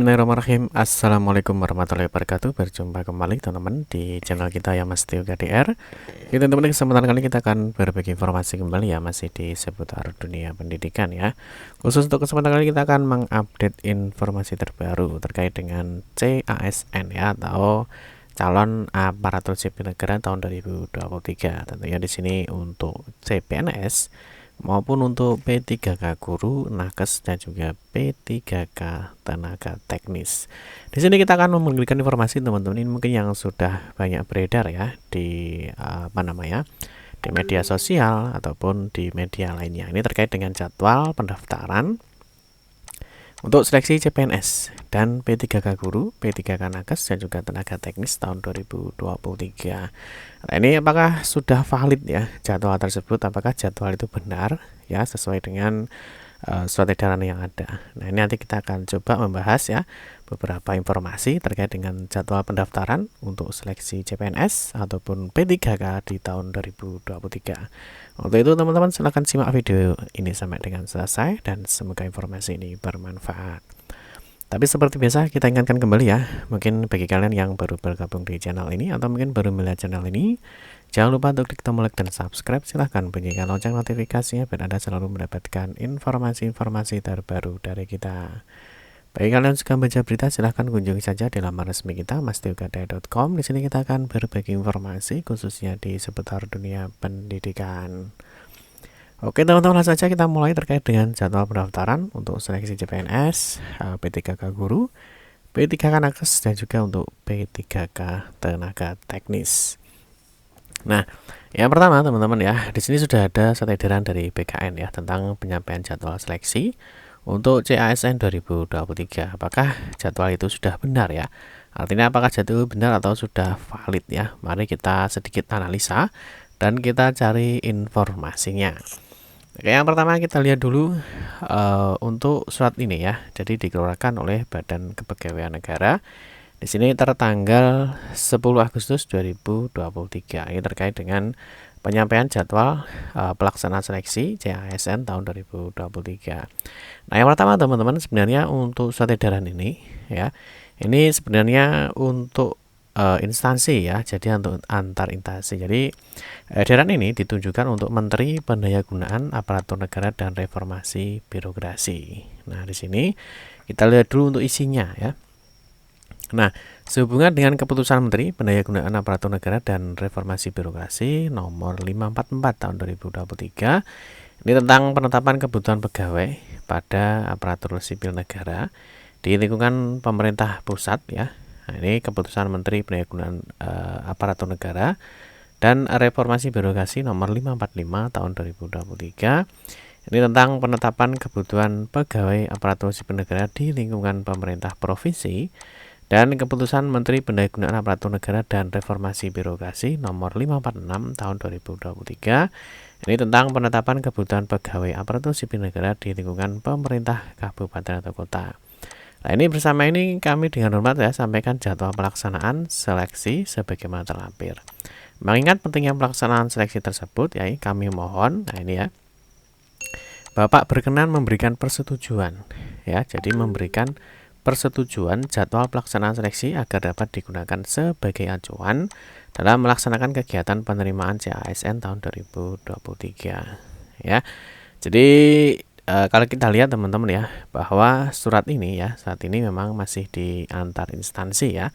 Bismillahirrahmanirrahim. Assalamualaikum warahmatullahi wabarakatuh. Berjumpa kembali teman-teman di channel kita ya Mas Tio KDR. Oke teman-teman, kesempatan kali kita akan berbagi informasi kembali ya, masih di seputar dunia pendidikan ya. Khusus untuk kesempatan kali kita akan mengupdate informasi terbaru terkait dengan CASN ya, atau calon aparatur sipil negara tahun 2023. Tentunya di sini untuk CPNS maupun untuk P3K guru, nakes, dan juga P3K tenaga teknis. Di sini kita akan memberikan informasi teman-teman ini mungkin yang sudah banyak beredar ya di di media sosial ataupun di media lainnya. Ini terkait dengan jadwal pendaftaran untuk seleksi CPNS dan P3K guru, P3K nakes, dan juga tenaga teknis tahun 2023. Nah, ini apakah sudah valid ya jadwal tersebut? Apakah jadwal itu benar ya sesuai dengan surat edaran yang ada? Nah, ini nanti kita akan coba membahas ya beberapa informasi terkait dengan jadwal pendaftaran untuk seleksi CPNS ataupun P3K di tahun 2023. Untuk itu teman-teman silahkan simak video ini sampai dengan selesai dan semoga informasi ini bermanfaat. Tapi seperti biasa kita ingatkan kembali ya, mungkin bagi kalian yang baru bergabung di channel ini atau mungkin baru melihat channel ini, jangan lupa untuk klik tombol like dan subscribe. Silahkan bunyikan lonceng notifikasinya biar Anda selalu mendapatkan informasi-informasi terbaru dari kita. Bagi kalian yang suka baca berita, silahkan kunjungi saja di laman resmi kita mastiokadaya.com. Di sini kita akan berbagi informasi khususnya di seputar dunia pendidikan. Oke teman-teman, langsung saja kita mulai terkait dengan jadwal pendaftaran untuk seleksi CPNS, P3K guru, P3K nakes, dan juga untuk P3K tenaga teknis. Nah, yang pertama teman-teman ya, di sini sudah ada surat edaran dari BKN ya tentang penyampaian jadwal seleksi untuk CASN 2023. Apakah jadwal itu sudah benar ya? Artinya apakah jadwal benar atau sudah valid ya? Mari kita sedikit analisa dan kita cari informasinya. Oke, yang pertama kita lihat dulu untuk surat ini ya. Jadi dikeluarkan oleh Badan Kepegawaian Negara. Di sini tertanggal 10 Agustus 2023. Ini terkait dengan penyampaian jadwal pelaksanaan seleksi CASN tahun 2023. Nah, yang pertama teman-teman, sebenarnya untuk surat edaran ini ya, ini sebenarnya untuk instansi ya, jadi untuk antar instansi. Jadi edaran ini ditujukan untuk Menteri Pendayagunaan Aparatur Negara dan Reformasi Birokrasi. Nah, di sini kita lihat dulu untuk isinya ya. Nah, sehubungan dengan keputusan Menteri Pendayagunaan Aparatur Negara dan Reformasi Birokrasi nomor 544 tahun 2023, ini tentang penetapan kebutuhan pegawai pada aparatur sipil negara di lingkungan pemerintah pusat ya. Nah, ini keputusan Menteri Pendayagunaan Aparatur Negara dan Reformasi Birokrasi nomor 545 tahun 2023. Ini tentang penetapan kebutuhan pegawai aparatur sipil negara di lingkungan pemerintah provinsi dan keputusan Menteri Pendayagunaan Aparatur Negara dan Reformasi Birokrasi nomor 546 tahun 2023. Ini tentang penetapan kebutuhan pegawai aparatur sipil negara di lingkungan pemerintah kabupaten atau kota. Nah, ini bersama ini kami dengan hormat ya sampaikan jadwal pelaksanaan seleksi sebagaimana terlampir. Mengingat pentingnya pelaksanaan seleksi tersebut ya, kami mohon, nah ini ya, Bapak berkenan memberikan persetujuan ya, jadi memberikan persetujuan jadwal pelaksanaan seleksi agar dapat digunakan sebagai acuan dalam melaksanakan kegiatan penerimaan CASN tahun 2023 ya. Jadi kalau kita lihat teman-teman ya, bahwa surat ini ya saat ini memang masih di antar instansi ya,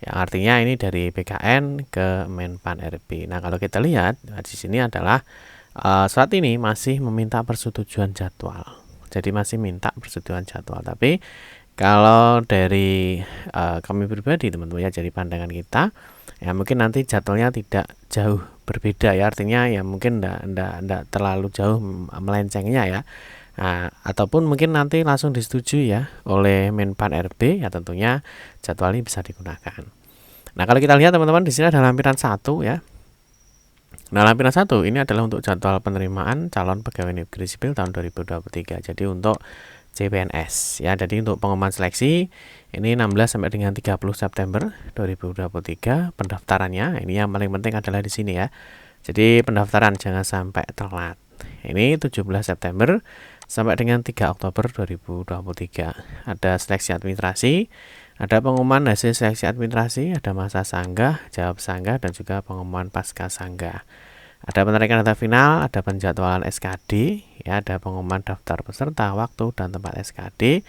yang artinya ini dari BKN ke Menpan RB. Nah, kalau kita lihat di sini adalah surat ini masih meminta persetujuan jadwal. Jadi masih minta persetujuan jadwal, tapi kalau dari kami pribadi teman-teman ya, dari pandangan kita ya, mungkin nanti jadwalnya tidak jauh berbeda ya, artinya ya mungkin enggak terlalu jauh melencengnya ya. Nah, ataupun mungkin nanti langsung disetujui ya oleh Menpan RB ya, tentunya jadwal ini bisa digunakan. Nah, kalau kita lihat teman-teman di sini ada lampiran 1 ya. Nah, lampiran 1 ini adalah untuk jadwal penerimaan calon pegawai negeri sipil tahun 2023. Jadi untuk CPNS ya. Jadi untuk pengumuman seleksi ini 16 sampai dengan 30 September 2023 pendaftarannya. Ini yang paling penting adalah di sini ya. Jadi pendaftaran jangan sampai telat. Ini 17 September sampai dengan 3 Oktober 2023. Ada seleksi administrasi, ada pengumuman hasil seleksi administrasi, ada masa sanggah, jawab sanggah, dan juga pengumuman pasca sanggah. Ada penarikan data final, ada penjadwalan SKD, ya, ada pengumuman daftar peserta, waktu dan tempat SKD.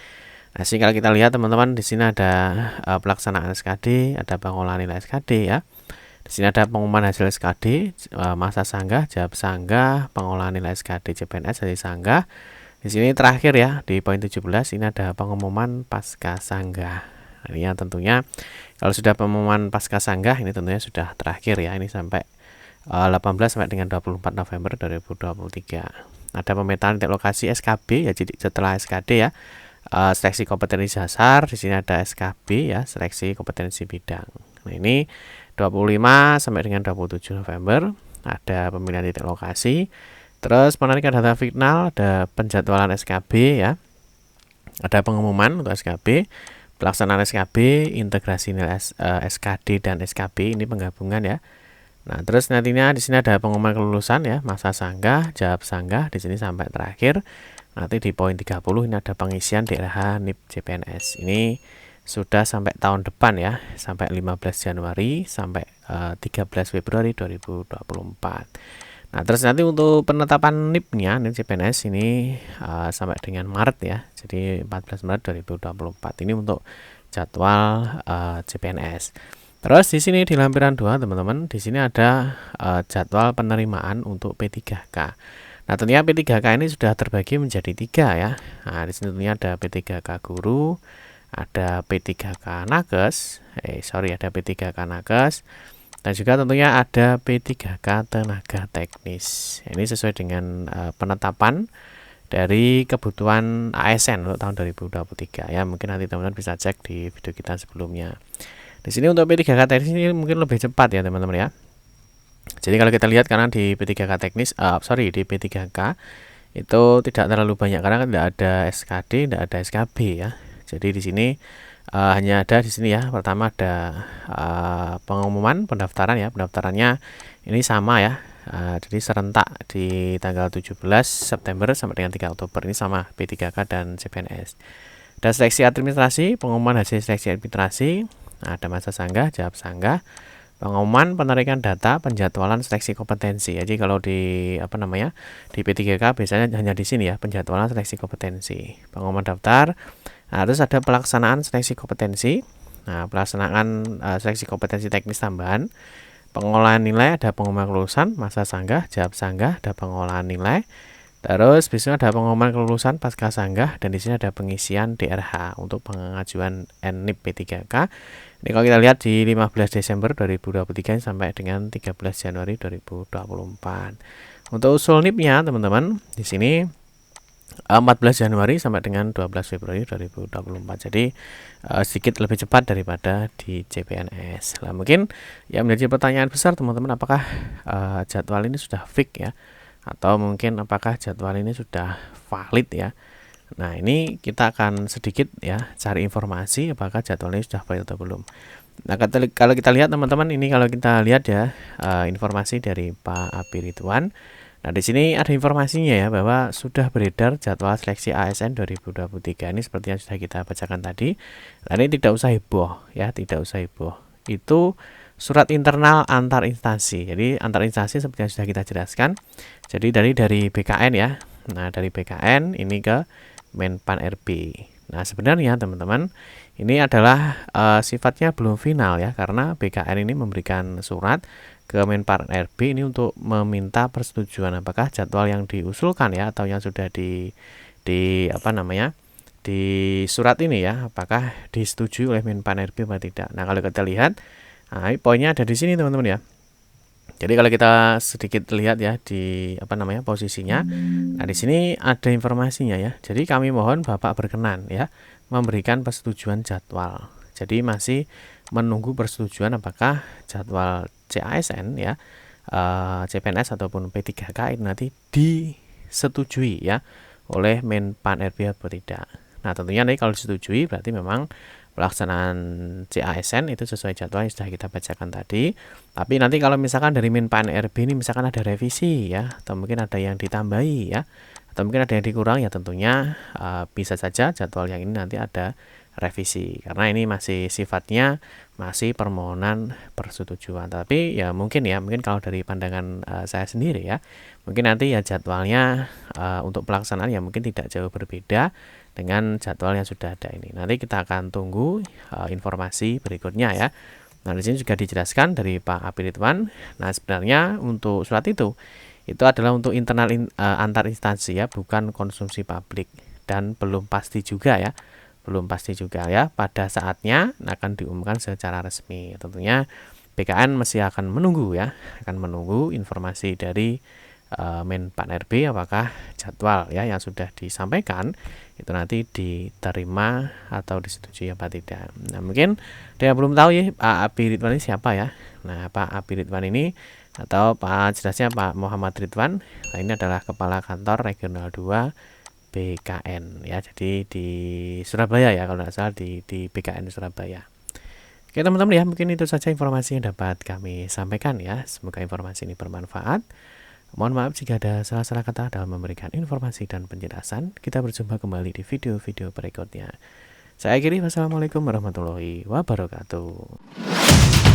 Nah, sih kalau kita lihat teman-teman di sini ada pelaksanaan SKD, ada pengolahan nilai SKD ya. Di sini ada pengumuman hasil SKD, masa sanggah, jawab sanggah, pengolahan nilai SKD CPNS hasil sanggah. Di sini terakhir ya di poin 17 ini ada pengumuman pasca sanggah. Nah, ini yang tentunya kalau sudah pengumuman pasca sanggah ini tentunya sudah terakhir ya. Ini sampai 18 sampai dengan 24 November 2023. Ada pemetaan titik lokasi SKB ya, jadi setelah SKD ya. Seleksi kompetensi dasar, di sini ada SKB ya, seleksi kompetensi bidang. Nah, ini 25 sampai dengan 27 November ada pemilihan titik lokasi. Terus penarikan data final, ada penjadwalan SKB ya. Ada pengumuman untuk SKB, pelaksanaan SKB, integrasi nilai SKD dan SKB, ini penggabungan ya. Nah, terus nantinya di sini ada pengumuman kelulusan ya, masa sanggah, jawab sanggah di sini sampai terakhir. Nanti di poin 30 ini ada pengisian DLH NIP CPNS. Ini sudah sampai tahun depan ya, sampai 15 Januari sampai 13 Februari 2024. Nah, terus nanti untuk penetapan NIP-nya, NIP CPNS ini sampai dengan Maret ya. Jadi 14 Maret 2024. Ini untuk jadwal CPNS. Terus di sini di lampiran 2 teman-teman, di sini ada jadwal penerimaan untuk P3K. Nah, tentunya P3K ini sudah terbagi menjadi 3 ya. Nah, di sini tentunya ada P3K guru, ada P3K nakes, ada P3K nakes, dan juga tentunya ada P3K tenaga teknis. Ini sesuai dengan penetapan dari kebutuhan ASN untuk tahun 2023 ya. Mungkin nanti teman-teman bisa cek di video kita sebelumnya. Di sini untuk P3K teknis ini mungkin lebih cepat ya teman-teman ya. Jadi kalau kita lihat karena di P3K teknis, di P3K itu tidak terlalu banyak karena tidak ada SKD, tidak ada SKB ya. Jadi di sini hanya ada di sini ya. Pertama ada pengumuman pendaftaran ya. Pendaftarannya ini sama ya. Jadi serentak di tanggal 17 September sampai dengan 3 Oktober ini sama P3K dan CPNS. Ada seleksi administrasi, pengumuman hasil seleksi administrasi, ada masa sanggah, jawab sanggah, pengumuman penarikan data, penjadwalan seleksi kompetensi. Jadi kalau di di P3K biasanya hanya di sini ya, penjadwalan seleksi kompetensi, pengumuman daftar. Nah, terus ada pelaksanaan seleksi kompetensi. Nah, pelaksanaan seleksi kompetensi teknis tambahan, pengolahan nilai, ada pengumuman kelulusan, masa sanggah, jawab sanggah, ada pengolahan nilai. Terus biasanya ada pengumuman kelulusan pasca sanggah, dan di sini ada pengisian DRH untuk pengajuan NIP P3K. Ini kalau kita lihat di 15 Desember 2023 sampai dengan 13 Januari 2024. Untuk usul NIP-nya teman-teman di sini 14 Januari sampai dengan 12 Februari 2024. Jadi sedikit lebih cepat daripada di CPNS. Nah, mungkin yang menjadi pertanyaan besar teman-teman, apakah jadwal ini sudah fix ya? Atau mungkin apakah jadwal ini sudah valid ya? Nah, ini kita akan sedikit ya cari informasi apakah jadwal ini sudah valid atau belum. Nah, kalau kita lihat teman-teman, ini kalau kita lihat ya informasi dari Pak Abi Ridwan. Nah, di sini ada informasinya ya bahwa sudah beredar jadwal seleksi ASN 2023. Ini seperti yang sudah kita bacakan tadi. Nah, ini tidak usah heboh ya, tidak usah heboh. Itu surat internal antar instansi. Jadi antar instansi seperti yang sudah kita jelaskan. Jadi dari BKN ya. Nah, dari BKN ini ke Menpan RB. Nah, sebenarnya teman-teman, ini adalah sifatnya belum final ya, karena BKN ini memberikan surat ke Menpan RB ini untuk meminta persetujuan apakah jadwal yang diusulkan ya atau yang sudah di surat ini ya, apakah disetujui oleh Menpan RB atau tidak. Nah, kalau kita lihat, nah, poinnya ada di sini teman-teman ya. Jadi kalau kita sedikit lihat ya di posisinya. Nah, di sini ada informasinya ya. Jadi kami mohon Bapak berkenan ya memberikan persetujuan jadwal. Jadi masih menunggu persetujuan apakah jadwal CASN ya, CPNS ataupun P3K itu nanti disetujui ya oleh Menpan RB atau tidak. Nah, tentunya nanti kalau disetujui berarti memang pelaksanaan CASN itu sesuai jadwal yang sudah kita bacakan tadi. Tapi nanti kalau misalkan dari Menpan RB ini misalkan ada revisi ya, atau mungkin ada yang ditambahi ya, atau mungkin ada yang dikurang ya, tentunya bisa saja jadwal yang ini nanti ada revisi, karena ini masih sifatnya masih permohonan persetujuan. Tapi ya mungkin kalau dari pandangan saya sendiri ya, mungkin nanti ya jadwalnya untuk pelaksanaan ya mungkin tidak jauh berbeda dengan jadwal yang sudah ada ini. Nanti kita akan tunggu informasi berikutnya ya. Nah, di sini juga dijelaskan dari Pak Abi Ridwan. Nah, sebenarnya untuk surat itu adalah untuk internal antar instansi ya, bukan konsumsi publik, dan belum pasti juga ya. Pada saatnya akan diumumkan secara resmi. Tentunya BKN masih akan menunggu informasi dari Menpan RB apakah jadwal ya yang sudah disampaikan itu nanti diterima atau disetujui apa tidak. Nah, mungkin dia belum tahu ya Pak Abi Ridwan ini siapa ya. Nah, Pak Abi Ridwan ini atau jelasnya Pak Muhammad Ridwan, nah ini adalah Kepala Kantor Regional 2 BKN ya, jadi di Surabaya ya kalau tidak salah, di BKN Surabaya. Oke teman-teman ya, mungkin itu saja informasi yang dapat kami sampaikan ya. Semoga informasi ini bermanfaat. Mohon maaf jika ada salah-salah kata dalam memberikan informasi dan penjelasan. Kita berjumpa kembali di video-video berikutnya. Saya akhiri, wassalamualaikum warahmatullahi wabarakatuh.